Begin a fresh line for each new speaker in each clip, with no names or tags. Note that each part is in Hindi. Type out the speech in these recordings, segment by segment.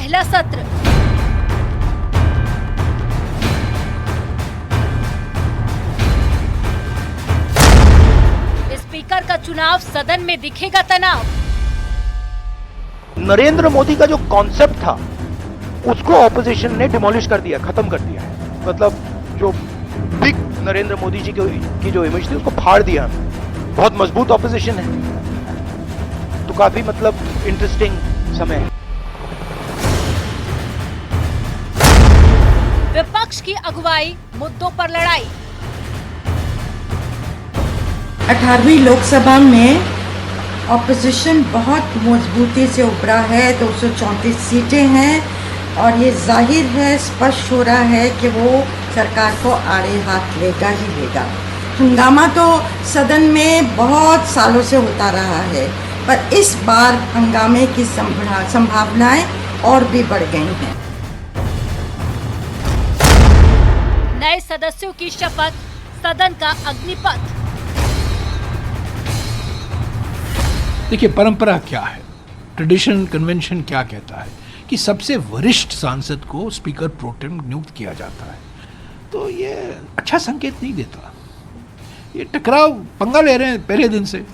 पहला सत्र। स्पीकर का चुनाव, सदन में दिखेगा तनाव।
नरेंद्र मोदी का जो कॉन्सेप्ट था उसको ऑपोजिशन ने डिमोलिश कर दिया, खत्म कर दिया है। मतलब जो बिग नरेंद्र मोदी जी की जो इमेज थी उसको फाड़ दिया। बहुत मजबूत ऑपोजिशन है, तो काफी मतलब इंटरेस्टिंग समय है।
विपक्ष की अगुवाई, मुद्दों पर लड़ाई।
18वीं लोकसभा में ऑपोजिशन बहुत मजबूती से उभरा है। 234 सीटें हैं और ये जाहिर है, स्पष्ट हो रहा है कि वो सरकार को आड़े हाथ लेगा ही लेगा। हंगामा तो सदन में बहुत सालों से होता रहा है, पर इस बार हंगामे की संभावनाएं और भी बढ़ गई हैं।
नए सदस्यों की शपथ, सदन का अग्निपथ।
देखिए, परंपरा क्या है, ट्रेडिशन, कन्वेंशन क्या कहता है कि सबसे वरिष्ठ सांसद को स्पीकर प्रोटेम नियुक्त किया जाता है। तो ये अच्छा संकेत नहीं देता। ये टकराव, पंगा ले रहे हैं पहले दिन से।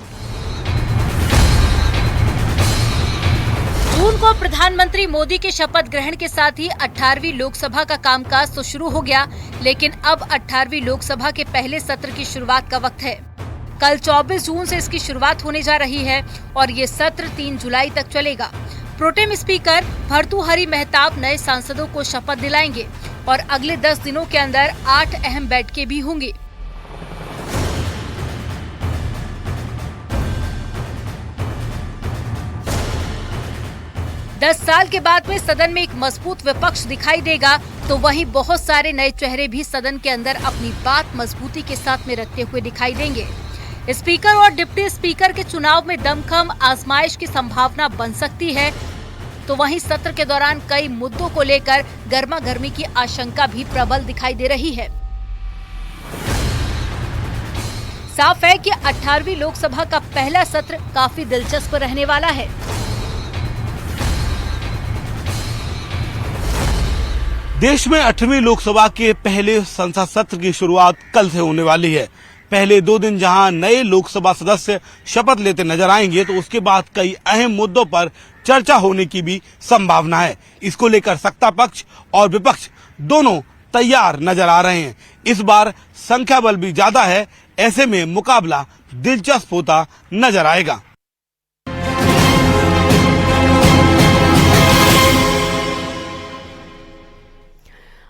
जून को प्रधानमंत्री मोदी के शपथ ग्रहण के साथ ही 18वीं लोकसभा का कामकाज तो शुरू हो गया, लेकिन अब 18वीं लोकसभा के पहले सत्र की शुरुआत का वक्त है। कल 24 जून से इसकी शुरुआत होने जा रही है और ये सत्र 3 जुलाई तक चलेगा। प्रोटेम स्पीकर भर्तृहरि मेहताब नए सांसदों को शपथ दिलाएंगे और अगले 10 दिनों के अंदर 8 अहम बैठकें भी होंगी। दस साल के बाद में सदन में एक मजबूत विपक्ष दिखाई देगा, तो वहीं बहुत सारे नए चेहरे भी सदन के अंदर अपनी बात मजबूती के साथ में रखते हुए दिखाई देंगे। स्पीकर और डिप्टी स्पीकर के चुनाव में दमखम आजमाइश की संभावना बन सकती है, तो वहीं सत्र के दौरान कई मुद्दों को लेकर गर्मा गर्मी की आशंका भी प्रबल दिखाई दे रही है। साफ है कि 18वीं लोकसभा का पहला सत्र काफी दिलचस्प रहने वाला है।
देश में 8वीं लोकसभा के पहले संसद सत्र की शुरुआत कल से होने वाली है। पहले 2 दिन जहां नए लोकसभा सदस्य शपथ लेते नजर आएंगे, तो उसके बाद कई अहम मुद्दों पर चर्चा होने की भी संभावना है। इसको लेकर सत्ता पक्ष और विपक्ष दोनों तैयार नजर आ रहे हैं। इस बार संख्या बल भी ज्यादा है, ऐसे में मुकाबला दिलचस्प होता नजर आएगा।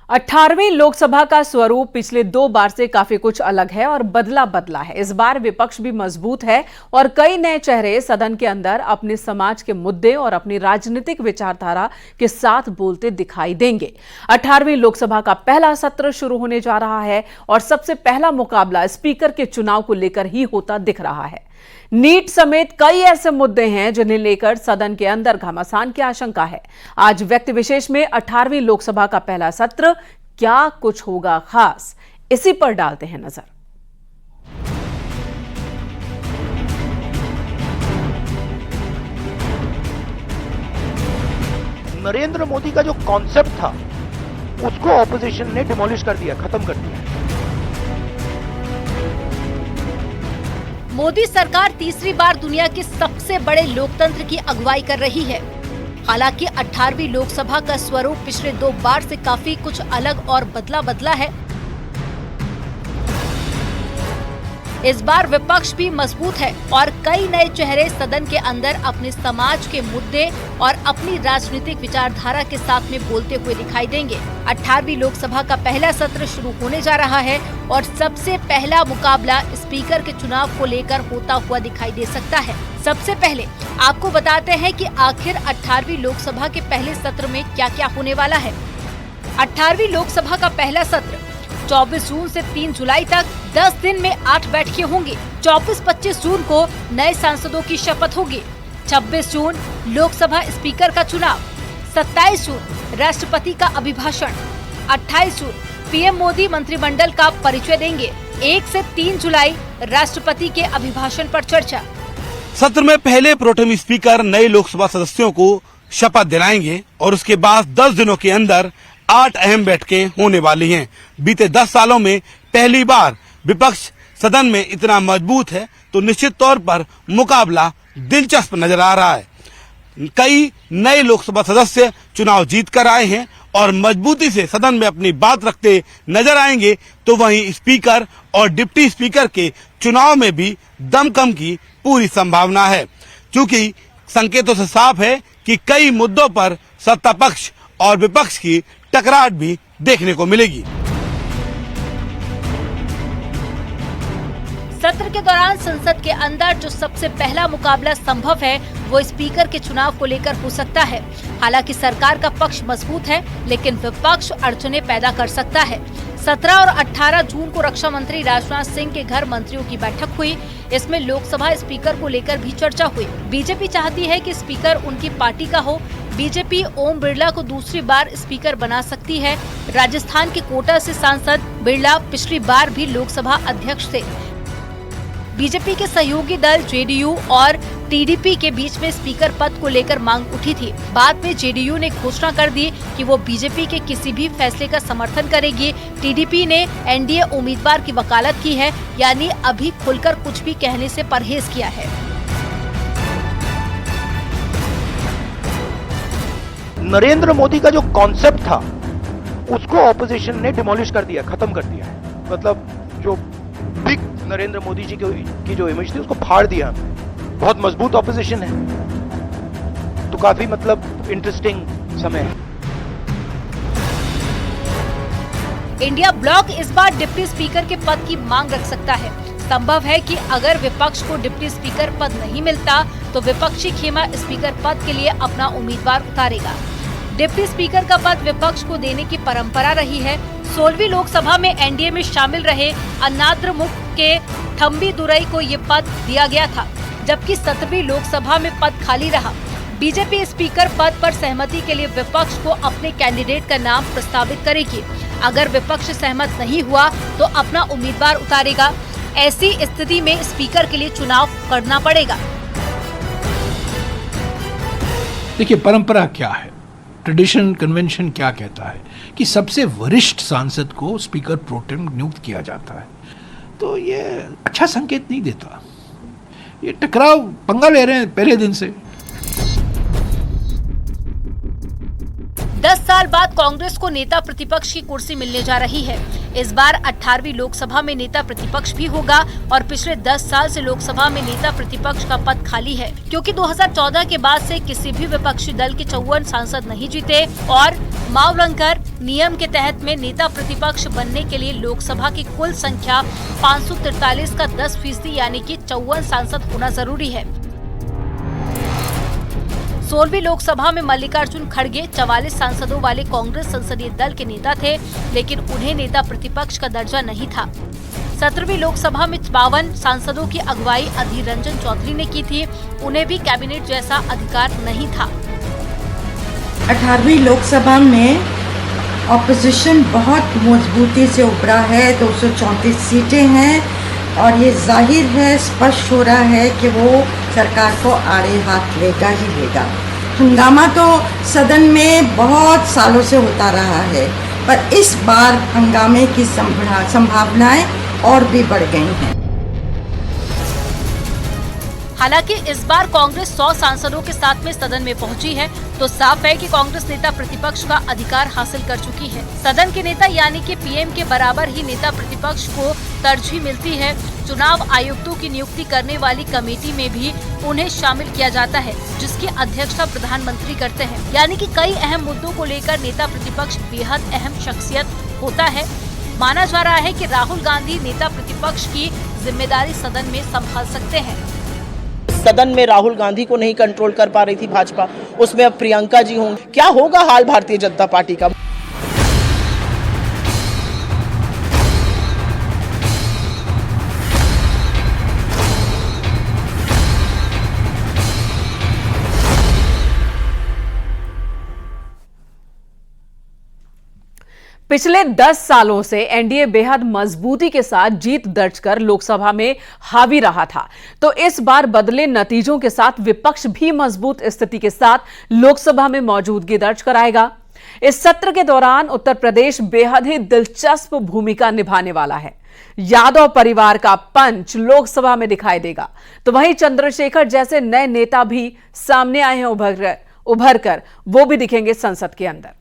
18वीं लोकसभा का स्वरूप पिछले 2 बार से काफी कुछ अलग है और बदला है। इस बार विपक्ष भी मजबूत है और कई नए चेहरे सदन के अंदर अपने समाज के मुद्दे और अपनी राजनीतिक विचारधारा के साथ बोलते दिखाई देंगे। 18वीं लोकसभा का पहला सत्र शुरू होने जा रहा है और सबसे पहला मुकाबला स्पीकर के चुनाव को लेकर ही होता दिख रहा है। नीट समेत कई ऐसे मुद्दे हैं जिन्हें लेकर सदन के अंदर घमासान की आशंका है। आज व्यक्ति विशेष में 18वीं लोकसभा का पहला सत्र क्या कुछ होगा खास, इसी पर डालते हैं नजर।
नरेंद्र मोदी का जो कॉन्सेप्ट था उसको ऑपोजिशन ने डिमोलिश कर दिया, खत्म कर दिया।
मोदी सरकार तीसरी बार दुनिया के सबसे बड़े लोकतंत्र की अगुवाई कर रही है। हालांकि 18वीं लोकसभा का स्वरूप पिछले 2 बार से काफी कुछ अलग और बदला है। इस बार विपक्ष भी मजबूत है और कई नए चेहरे सदन के अंदर अपने समाज के मुद्दे और अपनी राजनीतिक विचारधारा के साथ में बोलते हुए दिखाई देंगे। 18वीं लोकसभा का पहला सत्र शुरू होने जा रहा है और सबसे पहला मुकाबला स्पीकर के चुनाव को लेकर होता हुआ दिखाई दे सकता है। सबसे पहले आपको बताते हैं कि आखिर 18वीं लोकसभा के पहले सत्र में क्या क्या होने वाला है। 18वीं लोकसभा का पहला सत्र 24 जून से 3 जुलाई तक 10 दिन में 8 बैठकें होंगी। 24-25 जून को नए सांसदों की शपथ होगी। 26 जून लोकसभा स्पीकर का चुनाव। 27 जून राष्ट्रपति का अभिभाषण। 28 जून पीएम मोदी मंत्रिमंडल का परिचय देंगे। 1 से 3 जुलाई राष्ट्रपति के अभिभाषण पर चर्चा।
सत्र में पहले प्रोटेम स्पीकर नए लोकसभा सदस्यों को शपथ दिलाएंगे और उसके बाद 10 दिनों के अंदर 8 अहम बैठकें होने वाली हैं। बीते 10 सालों में पहली बार विपक्ष सदन में इतना मजबूत है, तो निश्चित तौर पर मुकाबला दिलचस्प नजर आ रहा है। कई नए लोकसभा सदस्य चुनाव जीत कर आए हैं और मजबूती से सदन में अपनी बात रखते नजर आएंगे, तो वहीं स्पीकर और डिप्टी स्पीकर के चुनाव में भी दमखम की पूरी संभावना है, क्योंकि संकेतों से साफ है कि कई मुद्दों पर सत्ता पक्ष और विपक्ष की टकरार भी देखने को मिलेगी।
सत्र के दौरान संसद के अंदर जो सबसे पहला मुकाबला संभव है वो स्पीकर के चुनाव को लेकर हो सकता है। हालांकि सरकार का पक्ष मजबूत है, लेकिन विपक्ष अड़चने पैदा कर सकता है। 17 और 18 जून को रक्षा मंत्री राजनाथ सिंह के घर मंत्रियों की बैठक हुई। इसमें लोकसभा स्पीकर को लेकर भी चर्चा हुई। बीजेपी चाहती है कि स्पीकर उनकी पार्टी का हो। बीजेपी ओम बिरला को दूसरी बार स्पीकर बना सकती है। राजस्थान के कोटा से सांसद बिरला पिछली बार भी लोकसभा अध्यक्ष थे। बीजेपी के सहयोगी दल जेडीयू और टीडीपी के बीच में स्पीकर पद को लेकर मांग उठी थी। बाद में जेडीयू ने घोषणा कर दी कि वो बीजेपी के किसी भी फैसले का समर्थन करेगी। टीडीपी ने एनडीए उम्मीदवार की वकालत की है, यानी अभी खुलकर कुछ भी कहने से परहेज किया है।
नरेंद्र मोदी का जो कॉन्सेप्ट था उसको ऑपोजिशन ने डिमोलिश कर दिया, खत्म कर दिया है। मतलब जो बिग नरेंद्र मोदी जी की जो इमेज थी उसको फाड़ दिया। बहुत मजबूत ऑपोजिशन है, तो काफी मतलब इंटरेस्टिंग समय है।
इंडिया ब्लॉक इस बार डिप्टी स्पीकर के पद की मांग रख सकता है। संभव है कि अगर विपक्ष को डिप्टी स्पीकर पद नहीं मिलता तो विपक्षी खेमा स्पीकर पद के लिए अपना उम्मीदवार उतारेगा। डिप्टी स्पीकर का पद विपक्ष को देने की परंपरा रही है। 16वीं लोकसभा में एनडीए में शामिल रहे अन्नाद्रमुक के थम्बी दुरई को ये पद दिया गया था, जबकि 17वीं लोकसभा में पद खाली रहा। बीजेपी स्पीकर पद पर सहमति के लिए विपक्ष को अपने कैंडिडेट का नाम प्रस्तावित करेगी। अगर विपक्ष सहमत नहीं हुआ तो अपना उम्मीदवार उतारेगा। ऐसी स्थिति में स्पीकर के लिए चुनाव करना पड़ेगा।
देखिए, परंपरा क्या है, ट्रेडिशन कन्वेंशन क्या कहता है कि सबसे वरिष्ठ सांसद को स्पीकर प्रोटेम नियुक्त किया जाता है, तो ये अच्छा संकेत नहीं देता। ये टकराव पंगा ले रहे हैं पहले दिन से।
10 साल बाद कांग्रेस को नेता प्रतिपक्ष की कुर्सी मिलने जा रही है। इस बार 18वीं लोकसभा में नेता प्रतिपक्ष भी होगा और पिछले 10 साल से लोकसभा में नेता प्रतिपक्ष का पद खाली है, क्योंकि 2014 के बाद से किसी भी विपक्षी दल के 54 सांसद नहीं जीते और मावलंकर नियम के तहत में नेता प्रतिपक्ष बनने के लिए लोकसभा की कुल संख्या 543 का 10% यानी कि 54 सांसद होना जरूरी है। 16वीं लोकसभा में मल्लिकार्जुन खड़गे 44 सांसदों वाले कांग्रेस संसदीय दल के नेता थे, लेकिन उन्हें नेता प्रतिपक्ष का दर्जा नहीं था। 17वीं लोकसभा में 52 सांसदों की अगुवाई अधीर रंजन चौधरी ने की थी, उन्हें भी कैबिनेट जैसा अधिकार नहीं था।
18वीं लोकसभा में ऑपोजिशन बहुत मजबूती से उभरा है। 234 सीटें हैं और ये जाहिर है, स्पष्ट हो रहा है कि वो सरकार को आड़े हाथ लेगा ही लेगा। हंगामा तो सदन में बहुत सालों से होता रहा है, पर इस बार हंगामे की संभावनाएं और भी बढ़ गई हैं।
हालांकि इस बार कांग्रेस 100 सांसदों के साथ में सदन में पहुंची है, तो साफ है कि कांग्रेस नेता प्रतिपक्ष का अधिकार हासिल कर चुकी है। सदन के नेता यानी कि पीएम के बराबर ही नेता प्रतिपक्ष को तरजीह मिलती है। चुनाव आयुक्तों की नियुक्ति करने वाली कमेटी में भी उन्हें शामिल किया जाता है, जिसकी अध्यक्षता प्रधानमंत्री करते हैं। यानी कि कई अहम मुद्दों को लेकर नेता प्रतिपक्ष बेहद अहम शख्सियत होता है। माना जा रहा है कि राहुल गांधी नेता प्रतिपक्ष की जिम्मेदारी सदन में संभाल सकते हैं।
सदन में राहुल गांधी को नहीं कंट्रोल कर पा रही थी भाजपा, उसमें अब प्रियंका जी होंगी। क्या होगा हाल भारतीय जनता पार्टी का?
पिछले 10 सालों से एनडीए बेहद मजबूती के साथ जीत दर्ज कर लोकसभा में हावी रहा था, तो इस बार बदले नतीजों के साथ विपक्ष भी मजबूत स्थिति के साथ लोकसभा में मौजूदगी दर्ज कराएगा। इस सत्र के दौरान उत्तर प्रदेश बेहद ही दिलचस्प भूमिका निभाने वाला है। यादव परिवार का पंच लोकसभा में दिखाई देगा, तो वहीं चंद्रशेखर जैसे नए नेता भी सामने आए हैं उभर कर वो भी दिखेंगे संसद के अंदर।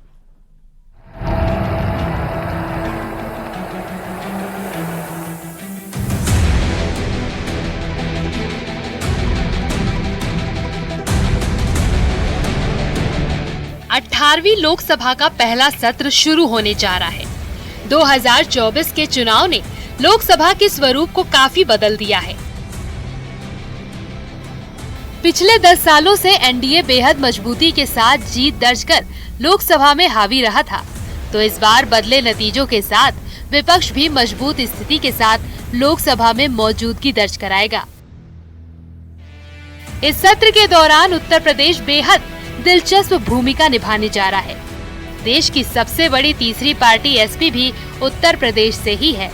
अठारहवीं लोकसभा का पहला सत्र शुरू होने जा रहा है। 2024 के चुनाव ने लोकसभा के स्वरूप को काफी बदल दिया है। पिछले 10 सालों से एनडीए बेहद मजबूती के साथ जीत दर्ज कर लोकसभा में हावी रहा था, तो इस बार बदले नतीजों के साथ विपक्ष भी मजबूत स्थिति के साथ लोकसभा में मौजूदगी दर्ज कराएगा। इस सत्र के दौरान उत्तर प्रदेश बेहद दिलचस्प भूमिका निभाने जा रहा है। देश की सबसे बड़ी तीसरी पार्टी एसपी भी उत्तर प्रदेश से ही है।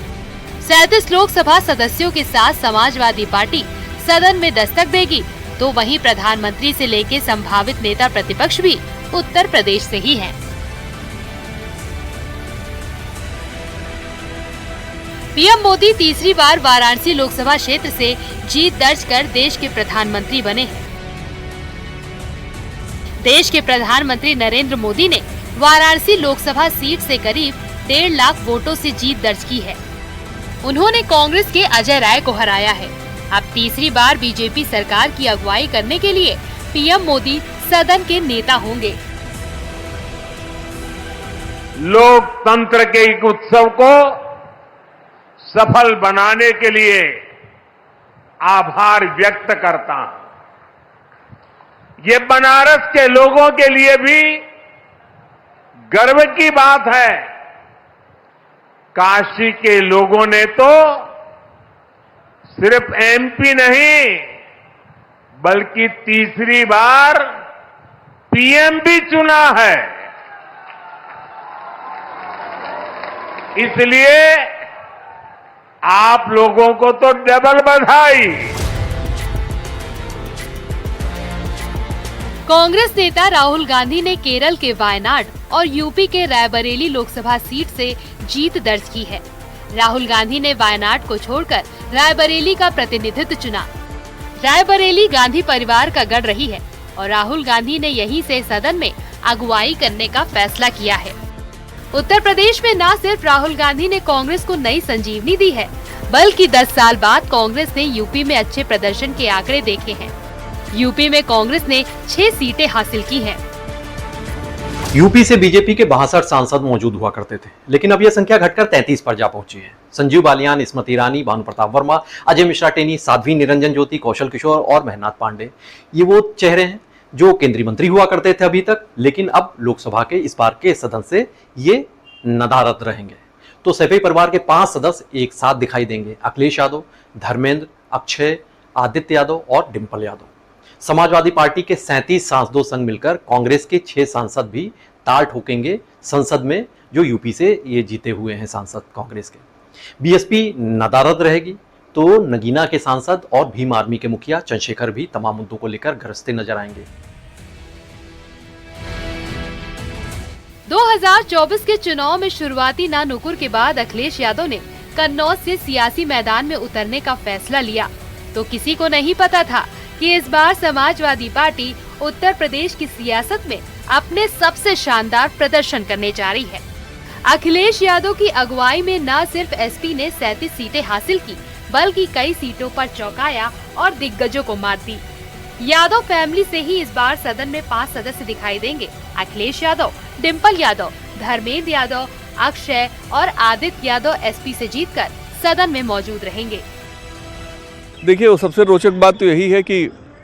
37 लोकसभा सदस्यों के साथ समाजवादी पार्टी सदन में दस्तक देगी, तो वहीं प्रधानमंत्री से लेकर संभावित नेता प्रतिपक्ष भी उत्तर प्रदेश से ही हैं। पीएम मोदी तीसरी बार वाराणसी लोकसभा क्षेत्र से जीत दर्ज कर देश के प्रधानमंत्री बने हैं। देश के प्रधानमंत्री नरेंद्र मोदी ने वाराणसी लोकसभा सीट से करीब 1.5 लाख वोटों से जीत दर्ज की है। उन्होंने कांग्रेस के अजय राय को हराया है। अब तीसरी बार बीजेपी सरकार की अगुवाई करने के लिए पीएम मोदी सदन के नेता होंगे।
लोकतंत्र के एक उत्सव को सफल बनाने के लिए आभार व्यक्त करता हूं। ये बनारस के लोगों के लिए भी गर्व की बात है। काशी के लोगों ने तो सिर्फ एमपी नहीं बल्कि तीसरी बार पीएम भी चुना है। इसलिए आप लोगों को तो डबल बधाई।
कांग्रेस नेता राहुल गांधी ने केरल के वायनाड और यूपी के रायबरेली लोकसभा सीट से जीत दर्ज की है। राहुल गांधी ने वायनाड को छोड़कर रायबरेली का प्रतिनिधित्व चुना। रायबरेली गांधी परिवार का गढ़ रही है और राहुल गांधी ने यहीं से सदन में अगुवाई करने का फैसला किया है। उत्तर प्रदेश में न सिर्फ राहुल गांधी ने कांग्रेस को नई संजीवनी दी है, बल्कि 10 साल बाद कांग्रेस ने यूपी में अच्छे प्रदर्शन के आंकड़े देखे हैं। यूपी में कांग्रेस ने 6 सीटें हासिल की हैं।
यूपी से बीजेपी के 62 सांसद मौजूद हुआ करते थे, लेकिन अब यह संख्या घटकर 33 पर जा पहुंची है। संजीव बालियान, स्मृति ईरानी, भानु प्रताप वर्मा, अजय मिश्रा टेनी, साध्वी निरंजन ज्योति, कौशल किशोर और मेहनाथ पांडे, ये वो चेहरे हैं जो केंद्रीय मंत्री हुआ करते थे अभी तक, लेकिन अब लोकसभा के इस बार के सदन से ये नदारद रहेंगे। तो सैफई परिवार के 5 सदस्य एक साथ दिखाई देंगे: अखिलेश यादव, धर्मेंद्र, अक्षय, आदित्य यादव और डिंपल यादव। समाजवादी पार्टी के 37 सांसदों संग मिलकर कांग्रेस के 6 सांसद भी ताल ठोकेंगे संसद में, जो यूपी से ये जीते हुए हैं सांसद कांग्रेस के। बीएसपी नदारद रहेगी, तो नगीना के सांसद और भीम आर्मी के मुखिया चंद्रशेखर भी तमाम मुद्दों को लेकर गरजते नजर आएंगे।
2024 के चुनाव में शुरुआती नानुकुर के बाद अखिलेश यादव ने कन्नौज से सियासी मैदान में उतरने का फैसला लिया, तो किसी को नहीं पता था कि इस बार समाजवादी पार्टी उत्तर प्रदेश की सियासत में अपने सबसे शानदार प्रदर्शन करने जा रही है। अखिलेश यादव की अगुवाई में न सिर्फ एसपी ने 37 सीटें हासिल की, बल्कि कई सीटों पर चौंकाया और दिग्गजों को मात दी। यादव फैमिली से ही इस बार सदन में 5 सदस्य दिखाई देंगे: अखिलेश यादव, डिंपल यादव, धर्मेंद्र यादव, अक्षय और आदित्य यादव एसपी से जीतकर सदन में मौजूद रहेंगे।
देखिए, वो सबसे रोचक बात तो यही है कि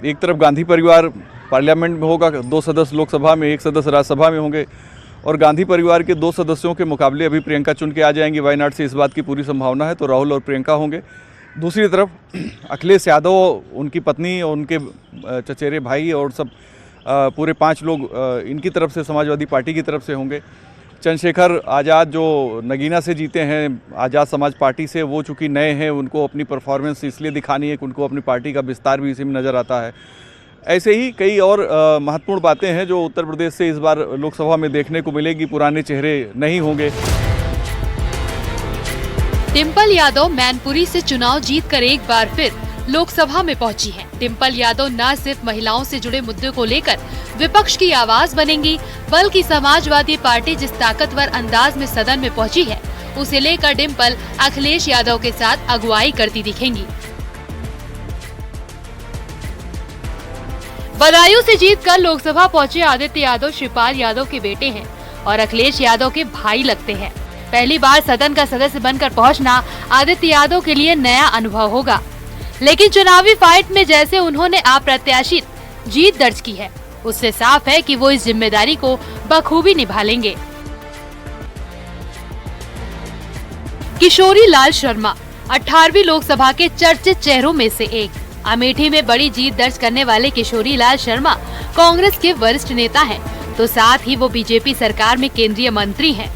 एक तरफ गांधी परिवार पार्लियामेंट में होगा, 2 सदस्य लोकसभा में, 1 सदस्य राज्यसभा में होंगे, और गांधी परिवार के 2 सदस्यों के मुकाबले अभी प्रियंका चुन के आ जाएंगी वायनाड से, इस बात की पूरी संभावना है, तो राहुल और प्रियंका होंगे। दूसरी तरफ अखिलेश यादव, उनकी पत्नी और उनके चचेरे भाई और सब पूरे 5 लोग इनकी तरफ से, समाजवादी पार्टी की तरफ से होंगे। चंद्रशेखर आज़ाद जो नगीना से जीते हैं आज़ाद समाज पार्टी से, वो चूँकि नए हैं, उनको अपनी परफॉर्मेंस इसलिए दिखानी है कि उनको अपनी पार्टी का विस्तार भी इसी में नज़र आता है। ऐसे ही कई और महत्वपूर्ण बातें हैं जो उत्तर प्रदेश से इस बार लोकसभा में देखने को मिलेगी। पुराने चेहरे नहीं होंगे।
डिंपल यादव मैनपुरी से चुनाव जीतकर एक बार फिर लोकसभा में पहुंची हैं। डिंपल यादव न सिर्फ महिलाओं से जुड़े मुद्दे को लेकर विपक्ष की आवाज बनेंगी, बल्कि समाजवादी पार्टी जिस ताकतवर अंदाज में सदन में पहुंची है, उसे लेकर डिंपल अखिलेश यादव के साथ अगुवाई करती दिखेंगी। बदायूं से जीतकर लोकसभा पहुंचे आदित्य यादव शिवपाल यादव के बेटे हैं और अखिलेश यादव के भाई लगते हैं। पहली बार सदन का सदस्य बनकर पहुंचना आदित्य यादव के लिए नया अनुभव होगा, लेकिन चुनावी फाइट में जैसे उन्होंने अप्रत्याशित जीत दर्ज की है, उससे साफ है कि वो इस जिम्मेदारी को बखूबी निभा लेंगे। किशोरी लाल शर्मा 18वीं लोकसभा के चर्चित चेहरों में से एक। अमेठी में बड़ी जीत दर्ज करने वाले किशोरी लाल शर्मा कांग्रेस के वरिष्ठ नेता हैं, तो साथ ही वो बीजेपी सरकार में केंद्रीय मंत्री हैं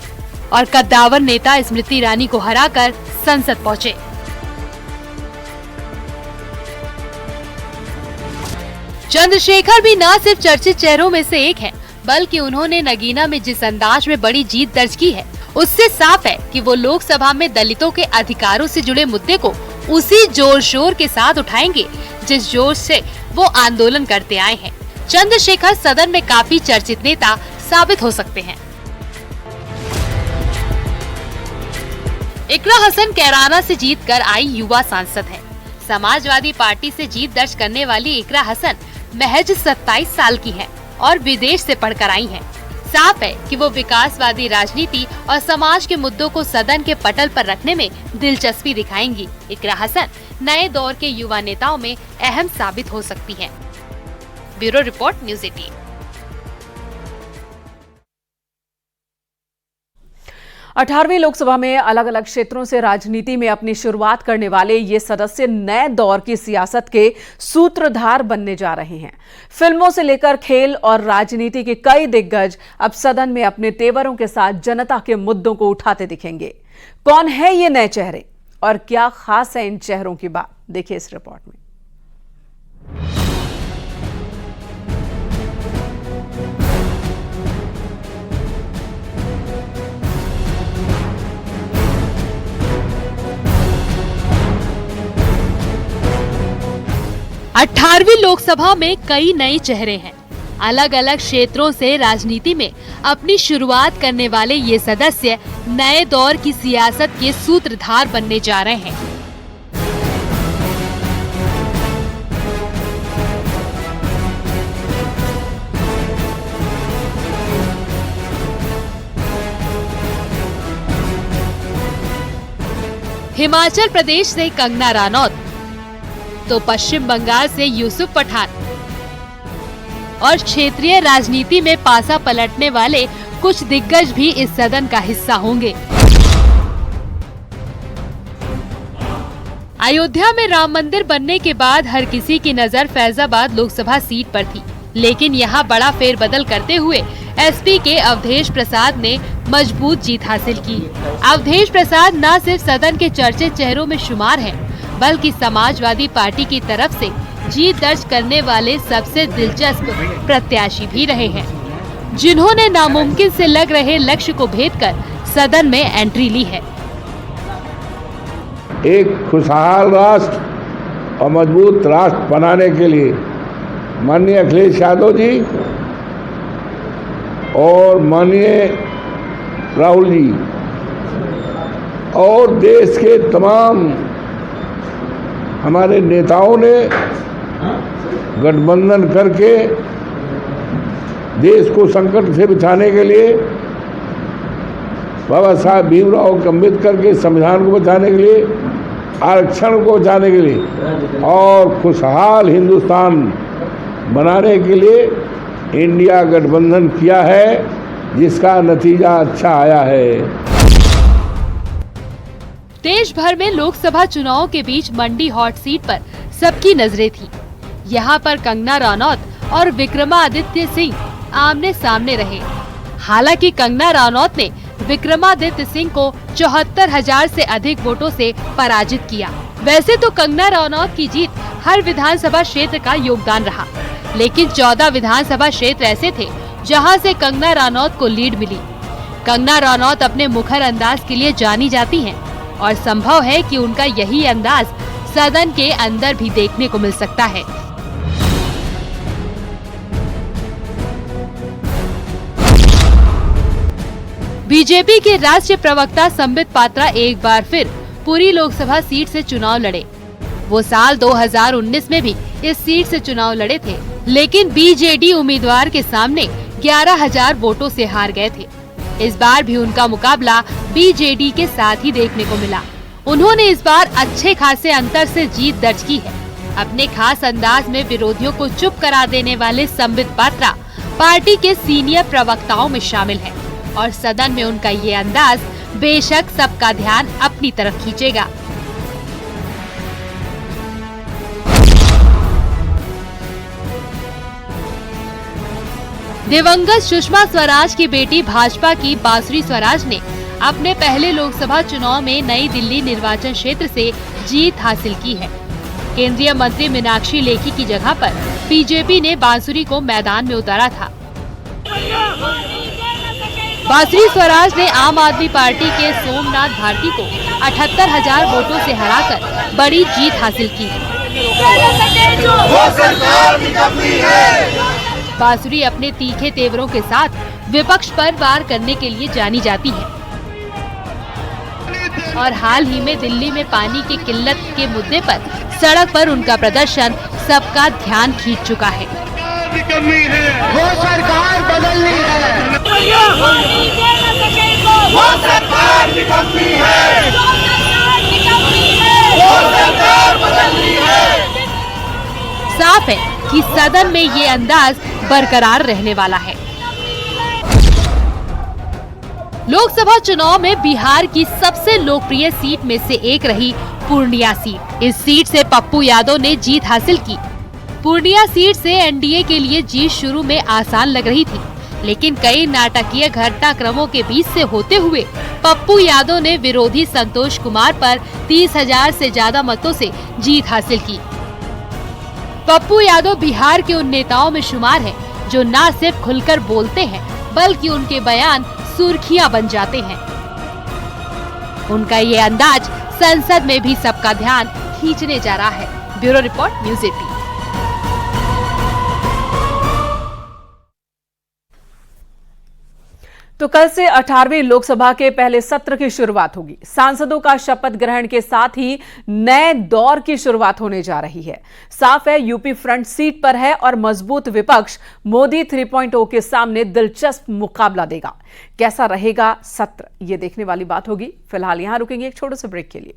और कद्दावर नेता स्मृति ईरानी को हराकर संसद पहुंचे। चंद्रशेखर भी न सिर्फ चर्चित चेहरों में से एक हैं, बल्कि उन्होंने नगीना में जिस अंदाज में बड़ी जीत दर्ज की है, उससे साफ है कि वो लोकसभा में दलितों के अधिकारों से जुड़े मुद्दे को उसी जोर शोर के साथ उठाएंगे जिस जोश से वो आंदोलन करते आए हैं। चंद्रशेखर सदन में काफी चर्चित नेता साबित हो सकते हैं। इकरा हसन कैराना से जीतकर आई युवा सांसद है। समाजवादी पार्टी से जीत दर्ज करने वाली इकरा हसन महज 27 साल की है और विदेश से पढ़कर आई हैं। साफ है कि वो विकासवादी राजनीति और समाज के मुद्दों को सदन के पटल पर रखने में दिलचस्पी दिखाएंगी। इकरा हसन नए दौर के युवा नेताओं में अहम साबित हो सकती हैं। Bureau report, news 18।
18वीं लोकसभा में अलग अलग क्षेत्रों से राजनीति में अपनी शुरुआत करने वाले ये सदस्य नए दौर की सियासत के सूत्रधार बनने जा रहे हैं। फिल्मों से लेकर खेल और राजनीति के कई दिग्गज अब सदन में अपने तेवरों के साथ जनता के मुद्दों को उठाते दिखेंगे। कौन है ये नए चेहरे और क्या खास है इन चेहरों की बात, देखिए इस रिपोर्ट में।
अठारहवीं लोकसभा में कई नए चेहरे हैं। अलग अलग क्षेत्रों से राजनीति में अपनी शुरुआत करने वाले ये सदस्य नए दौर की सियासत के सूत्रधार बनने जा रहे हैं। हिमाचल प्रदेश से कंगना रनौत, तो पश्चिम बंगाल से यूसुफ पठान और क्षेत्रीय राजनीति में पासा पलटने वाले कुछ दिग्गज भी इस सदन का हिस्सा होंगे। अयोध्या में राम मंदिर बनने के बाद हर किसी की नजर फैजाबाद लोकसभा सीट पर थी, लेकिन यहां बड़ा फेरबदल करते हुए एसपी के अवधेश प्रसाद ने मजबूत जीत हासिल की। अवधेश प्रसाद न सिर्फ सदन के चर्चित चेहरों में शुमार हैं, बल्कि समाजवादी पार्टी की तरफ से जीत दर्ज करने वाले सबसे दिलचस्प प्रत्याशी भी रहे हैं, जिन्होंने नामुमकिन से लग रहे लक्ष्य को भेदकर सदन में एंट्री ली है।
एक खुशहाल राष्ट्र और मजबूत राष्ट्र बनाने के लिए माननीय अखिलेश यादव जी और माननीय राहुल जी और देश के तमाम हमारे नेताओं ने गठबंधन करके देश को संकट से बचाने के लिए, बाबा साहब भीमराव अम्बेडकर के संविधान को बचाने के लिए, आरक्षण को बचाने के लिए और खुशहाल हिंदुस्तान बनाने के लिए इंडिया गठबंधन किया है, जिसका नतीजा अच्छा आया है।
देश भर में लोकसभा चुनाव के बीच मंडी हॉट सीट पर सबकी नजरें थी। यहाँ पर कंगना रनौत और विक्रमादित्य सिंह आमने सामने रहे। हालांकि कंगना रनौत ने विक्रमादित्य सिंह को 74,000 से अधिक वोटों से पराजित किया। वैसे तो कंगना रनौत की जीत हर विधानसभा क्षेत्र का योगदान रहा, लेकिन 14 विधानसभा क्षेत्र ऐसे थे जहां से कंगना रनौत को लीड मिली। कंगना रनौत अपने मुखर अंदाज के लिए जानी जाती हैं और संभव है कि उनका यही अंदाज सदन के अंदर भी देखने को मिल सकता है। बीजेपी के राष्ट्रीय प्रवक्ता संबित पात्रा एक बार फिर पुरी लोकसभा सीट से चुनाव लड़े। वो साल 2019 में भी इस सीट से चुनाव लड़े थे, लेकिन बीजेडी उम्मीदवार के सामने 11,000 वोटों से हार गए थे। इस बार भी उनका मुकाबला बीजेडी के साथ ही देखने को मिला। उन्होंने इस बार अच्छे खासे अंतर से जीत दर्ज की है। अपने खास अंदाज में विरोधियों को चुप करा देने वाले संबित पात्रा पार्टी के सीनियर प्रवक्ताओं में शामिल हैं और सदन में उनका ये अंदाज बेशक सबका ध्यान अपनी तरफ खींचेगा। दिवंगत सुषमा स्वराज की बेटी भाजपा की बांसुरी स्वराज ने अपने पहले लोकसभा चुनाव में नई दिल्ली निर्वाचन क्षेत्र से जीत हासिल की है। केंद्रीय मंत्री मीनाक्षी लेखी की जगह पर बीजेपी ने बांसुरी को मैदान में उतारा था। बांसुरी स्वराज ने आम आदमी पार्टी के सोमनाथ भारती को 78,000 वोटों से हराकर बड़ी जीत हासिल की। बांसुरी अपने तीखे तेवरों के साथ विपक्ष पर वार करने के लिए जानी जाती है और हाल ही में दिल्ली में पानी की किल्लत के मुद्दे पर सड़क पर उनका प्रदर्शन सबका ध्यान खींच चुका है।
वो सरकार बदलनी है।
वो सरकार निकम्मी है।
वो सरकार बदलनी है।
साफ है कि सदन में ये अंदाज बरकरार रहने वाला है। लोकसभा चुनाव में बिहार की सबसे लोकप्रिय सीट में से एक रही पूर्णिया सीट। इस सीट से पप्पू यादव ने जीत हासिल की। पूर्णिया सीट से एनडीए के लिए जीत शुरू में आसान लग रही थी, लेकिन कई नाटकीय घटनाक्रमों के बीच से होते हुए पप्पू यादव ने विरोधी संतोष कुमार पर 30,000 से ज्यादा मतों से जीत हासिल की। पप्पू यादव बिहार के उन नेताओं में शुमार हैं जो न सिर्फ खुलकर बोलते हैं बल्कि उनके बयान सुर्खियां बन जाते हैं। उनका ये अंदाज संसद में भी सबका ध्यान खींचने जा रहा है। Bureau report, news 18।
तो कल से 18वीं लोकसभा के पहले सत्र की शुरुआत होगी। सांसदों का शपथ ग्रहण के साथ ही नए दौर की शुरुआत होने जा रही है। साफ है, यूपी फ्रंट सीट पर है और मजबूत विपक्ष मोदी 3.0 के सामने दिलचस्प मुकाबला देगा। कैसा रहेगा सत्र, ये देखने वाली बात होगी। फिलहाल यहां रुकेंगे एक छोटे से ब्रेक के लिए।